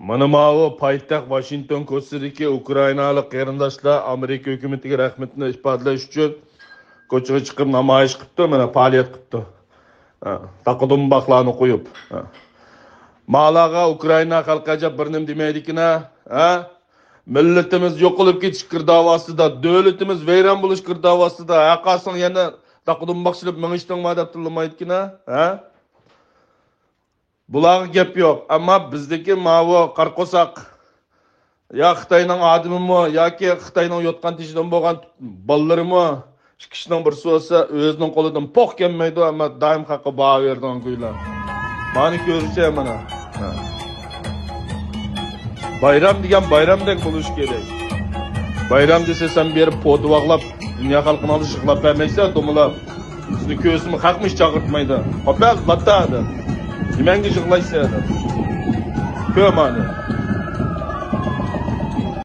Mana ma'u poytaxt Washington ko'chasidagi Ukrainalik qarindoshlar Amerika hukumatiga rahmatini ifodalash uchun ko'chaga chiqib namoyish qilibdi, mana faoliyat qilibdi. Taqodumbaqlarni qo'yib. Ma'laga Ukraina xalqiga bir nim demaydi-ki-na, millatimiz yo'qolib ketish davosida, davlatimiz vayron bo'lish davosida haqasin yana taqodumbaqchilib mingishtingma deb tilmaydi-ki-na, Bularga gap yo'q, ammo bizdagi ma'vo qarqo'saq ya Xitoyning odamimi yoki Xitoyning yotgan tishidan bo'lgan ballarimi ikkisining birisi bo'lsa o'zining qo'lidan poq kelmaydi, ammo doim haqqa baho beradigan kuylar. Mani ko'rishcha mana. Bayram degan bayramdek bo'lish kerak. Bayram desa sen berib po'tvoqlab, dunyo xalqini olishqlab bermaysan, domlab. Sizni ko'zimni haqmish chaqirtmaydi. Qopaq battadi. Nimanga yig'laysan? Ko'mani.